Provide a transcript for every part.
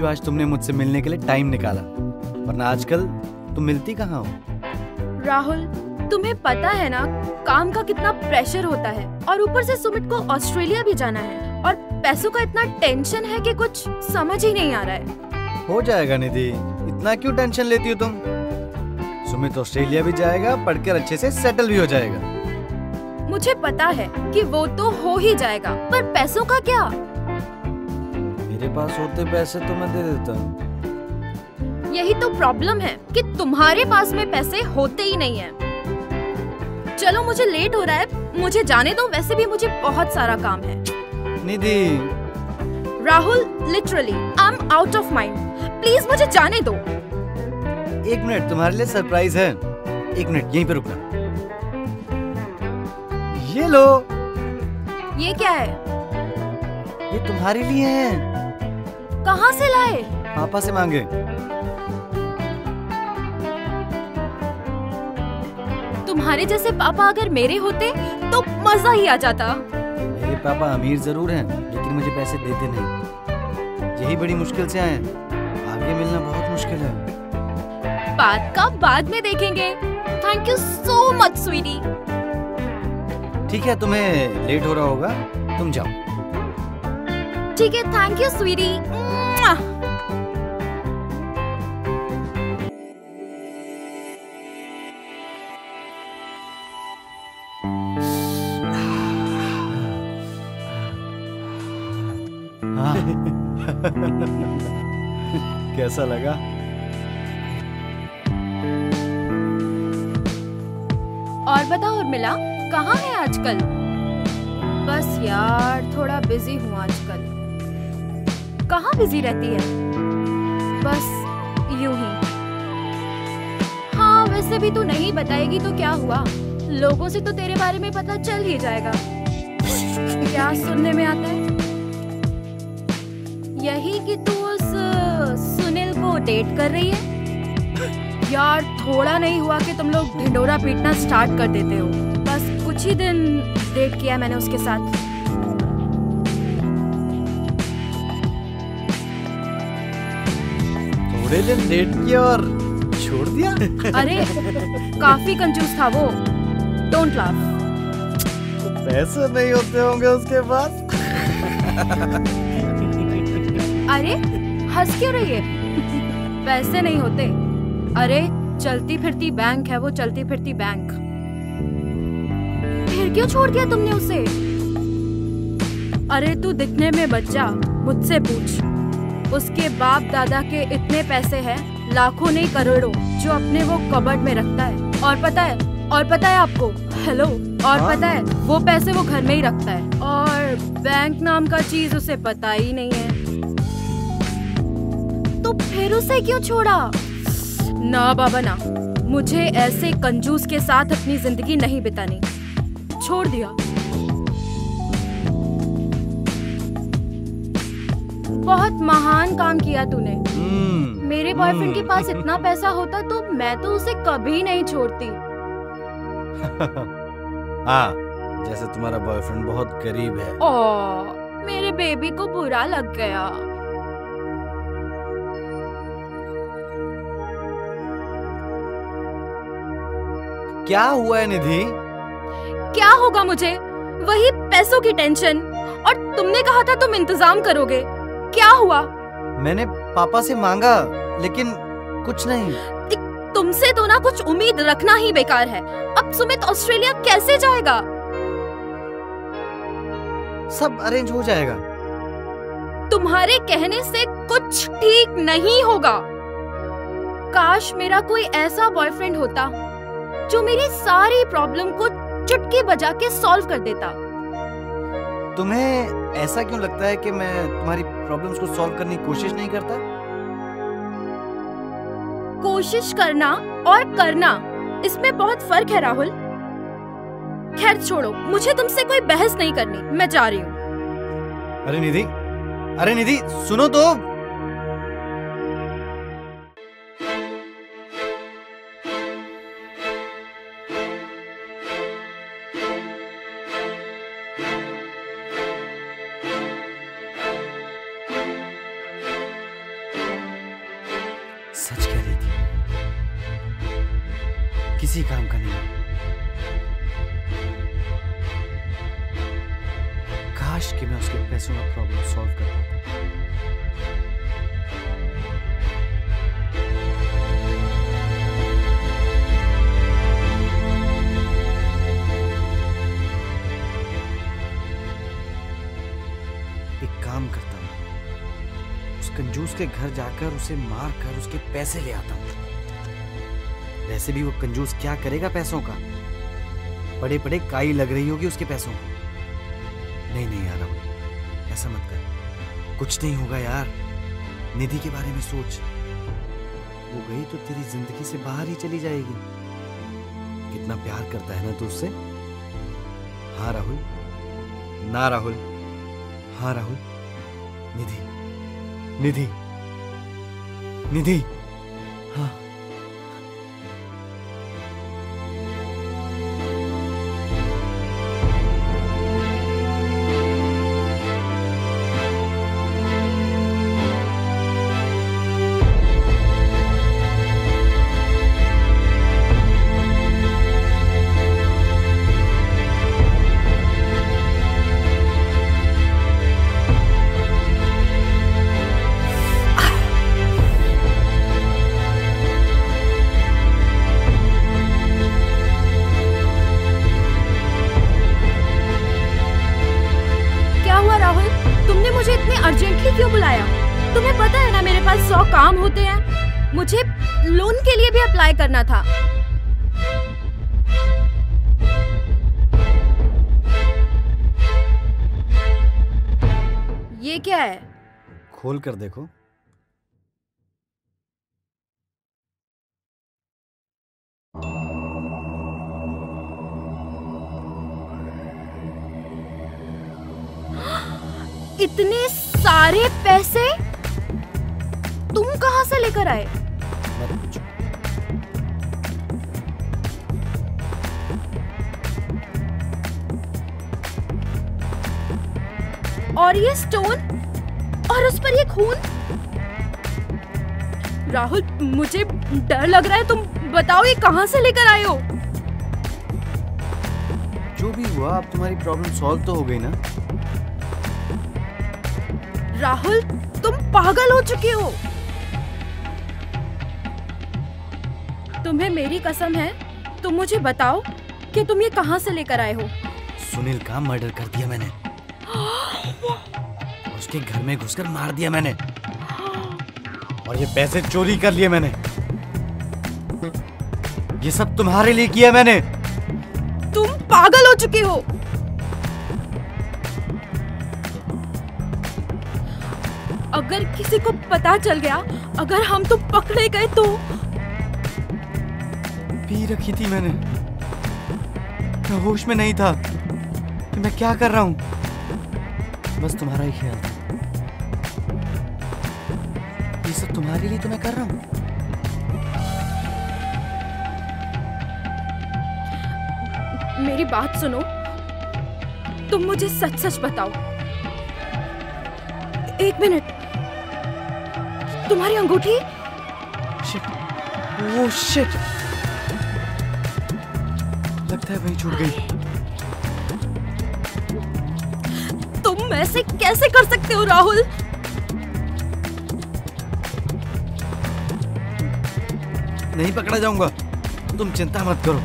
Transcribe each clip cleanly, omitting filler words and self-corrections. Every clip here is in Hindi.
जो आज तुमने मुझसे मिलने के लिए टाइम निकाला, वरना आजकल तुम मिलती कहाँ हो? राहुल, तुम्हें पता है ना काम का कितना प्रेशर होता है, और ऊपर से सुमित को ऑस्ट्रेलिया भी जाना है, और पैसों का इतना टेंशन है कि कुछ समझ ही नहीं आ रहा है। हो जाएगा निधि, इतना क्यों टेंशन लेती हो तुम? सुमित ऑस्ट्रेलिया भी जाएगा, पढ़कर अच्छे से सेटल भी हो जाएगा। मुझे पता है कि वो तो हो ही जाएगा, पर पैसों का क्या? मेरे पास होते पैसे तो मैं दे देता। यही तो प्रॉब्लम है कि तुम्हारे पास में पैसे होते ही नहीं हैं। चलो मुझे लेट हो रहा है, मुझे जाने दो, वैसे भी मुझे बहुत सारा काम है। Nidhi. Rahul, literally I am out of mind, please मुझे जाने दो। एक मिनट, तुम्हारे लिए सरप्राइज है। एक मिनट यहीं पे रुकना। ये लो। ये क्या है? ये तुम्हारे लिए है। कहाँ से लाए? पापा से मांगे। तुम्हारे जैसे पापा अगर मेरे होते तो मजा ही आ जाता। मेरे पापा अमीर जरूर हैं, लेकिन मुझे पैसे देते नहीं। यही बड़ी मुश्किल से आए हैं। आगे मिलना बहुत मुश्किल है। बात का बाद में देखेंगे। Thank you so much sweetie. ठीक है, तुम्हें लेट हो रहा होगा, तुम जाओ। ठीक है, थैंक यू स्वीटी। कैसा लगा? और बताओ उर्मिला, कहाँ है आजकल? बस यार थोड़ा बिजी हूँ आजकल। कहाँ बिजी रहती है? बस यूं ही। हाँ वैसे भी तू नहीं बताएगी तो क्या हुआ, लोगों से तो तेरे बारे में पता चल ही जाएगा। क्या सुनने में आता है? यही कि तू उस सुनील को डेट कर रही है। यार थोड़ा नहीं हुआ कि तुम लोग ढिंडोरा पीटना स्टार्ट कर देते हो। बस कुछ ही दिन डेट किया मैंने उसके साथ। थोड़े दिन डेट किया और छोड़ दिया? अरे काफी कंजूस था वो, डोंट लाफ। पैसे नहीं होते होंगे उसके पास। अरे हंस क्यों रही है? पैसे नहीं होते? अरे चलती फिरती बैंक है वो, चलती फिरती बैंक। फिर क्यों छोड़ दिया तुमने उसे? अरे तू दिखने में बच्चा, मुझसे पूछ। उसके बाप दादा के इतने पैसे हैं, लाखों नहीं करोड़ों, जो अपने वो कबर्ड में रखता है। और पता है आपको, हेलो, और हाँ? पता है वो पैसे वो घर में ही रखता है, और बैंक नाम का चीज उसे पता ही नहीं है। तो फिर उसे क्यों छोड़ा? ना बाबा ना, मुझे ऐसे कंजूस के साथ अपनी जिंदगी नहीं बितानी। छोड़ दिया। बहुत महान काम किया तूने। मेरे बॉयफ्रेंड के पास इतना पैसा होता तो मैं तो उसे कभी नहीं छोड़ती। हाँ, जैसे तुम्हारा बॉयफ्रेंड बहुत गरीब है। ओह, मेरे बेबी को बुरा लग गया। क्या हुआ है निधि? क्या होगा मुझे? वही पैसों की टेंशन, और तुमने कहा था तुम इंतजाम करोगे। क्या हुआ? मैंने पापा से मांगा, लेकिन कुछ नहीं। तुमसे तो ना कुछ उम्मीद रखना ही बेकार है। अब सुमित ऑस्ट्रेलिया कैसे जाएगा? सब अरेंज हो जाएगा। तुम्हारे कहने से कुछ ठीक नहीं होगा। काश मेरा कोई ऐसा बॉयफ्रेंड होता जो मेरी सारी प्रॉब्लम को चुटकी बजा के सॉल्व कर देता। तुम्हें ऐसा क्यों लगता है कि मैं तुम्हारी प्रॉब्लम्स को सॉल्व करने की कोशिश नहीं करता? कोशिश करना और करना, इसमें बहुत फर्क है राहुल। खैर छोड़ो, मुझे तुमसे कोई बहस नहीं करनी, मैं जा रही हूँ। अरे निधि सुनो तो। किसी काम का नहीं। काश कि मैं उसके पैसों का प्रॉब्लम सॉल्व कर पाता। एक काम करता हूं, उस कंजूस के घर जाकर उसे मार कर उसके पैसे ले आता हूं। वैसे भी वो कंजूस क्या करेगा पैसों का, बड़े बड़े काई लग रही होगी उसके पैसों को। नहीं नहीं यार राहुल, ऐसा मत कर, कुछ नहीं होगा यार। निधि के बारे में सोच, वो गई तो तेरी जिंदगी से बाहर ही चली जाएगी। कितना प्यार करता है ना तू उससे। हाँ राहुल, ना राहुल, हाँ राहुल। निधि, निधि, निधि, हाँ। अर्जेंटली क्यों बुलाया? तुम्हें पता है ना मेरे पास 100 काम होते हैं। मुझे लोन के लिए भी अप्लाई करना था। ये क्या है? खोल कर देखो। इतने सारे पैसे तुम कहां से लेकर आए? मत पूछो। और ये स्टोन और उस पर ये खून। राहुल, मुझे डर लग रहा है। तुम बताओ ये कहां से लेकर आए हो? जो भी हुआ, अब तुम्हारी प्रॉब्लम सॉल्व तो हो गई ना। राहुल, तुम पागल हो चुके हो। तुम्हें मेरी कसम है, तुम मुझे बताओ कि तुम ये कहां से लेकर आए हो? सुनील का मर्डर कर दिया मैंने। उसके घर में घुसकर मार दिया मैंने। और ये पैसे चोरी कर लिए मैंने। ये सब तुम्हारे लिए किया मैंने। तुम पागल हो चुके हो। अगर किसी को पता चल गया, अगर हम तो पकड़े गए तो? पी रखी थी मैंने, मैं होश में नहीं था कि मैं क्या कर रहा हूं। बस तुम्हारा ही ख्याल था। ये सब तुम्हारे लिए तो मैं कर रहा हूं। मेरी बात सुनो, तुम मुझे सच सच बताओ। 1 मिनट, तुम्हारी अंगूठी? शिट, ओह शिट, लगता है वहीं छूट गई। तुम ऐसे कैसे कर सकते हो राहुल? नहीं पकड़ा जाऊंगा, तुम चिंता मत करो।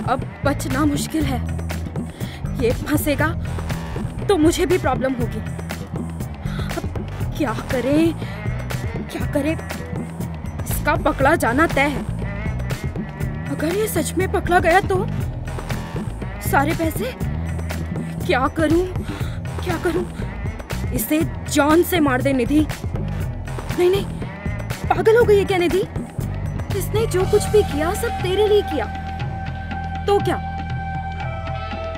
अब बचना मुश्किल है। ये फंसेगा तो मुझे भी प्रॉब्लम होगी। अब क्या करें, क्या करें? इसका पकड़ा जाना तय है। अगर ये सच में पकड़ा गया तो सारे पैसे? क्या करूं, क्या करूं? इसे जान से मार दे निधि। नहीं नहीं, पागल हो गई है क्या निधि? इसने जो कुछ भी किया सब तेरे लिए किया। तो क्या?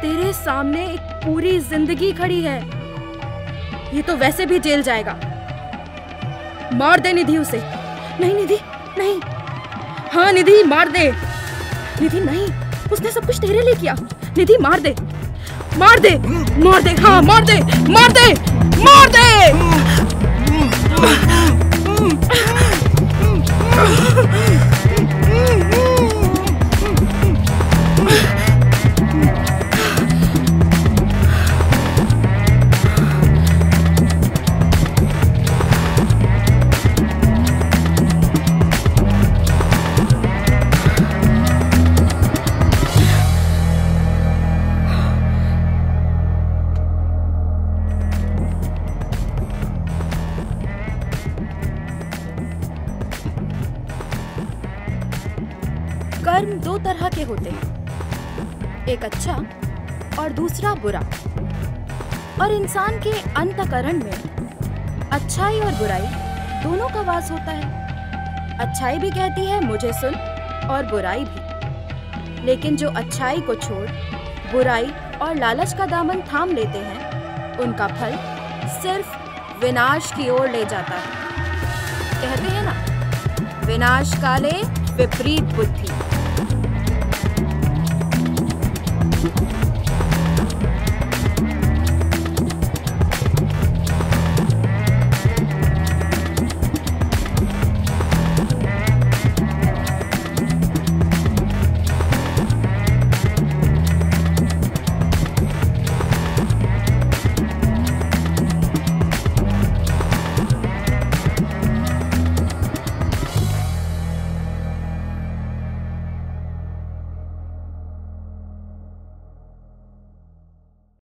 तेरे सामने एक पूरी जिंदगी खड़ी है। ये तो वैसे भी जेल जाएगा। मार दे निधि उसे। नहीं निधि, नहीं। हाँ निधि, मार दे। निधि नहीं, उसने सब कुछ तेरे लिए किया। निधि मार दे। मार दे, मार दे, हाँ मार दे, मार दे, मार दे। कर्म दो तरह के होते हैं, एक अच्छा और दूसरा बुरा। और इंसान के अंतःकरण में अच्छाई और बुराई दोनों का वास होता है। अच्छाई भी कहती है मुझे सुन, और बुराई भी। लेकिन जो अच्छाई को छोड़ बुराई और लालच का दामन थाम लेते हैं, उनका फल सिर्फ विनाश की ओर ले जाता है। कहते हैं ना, विनाश काले विपरीत बुद्धि।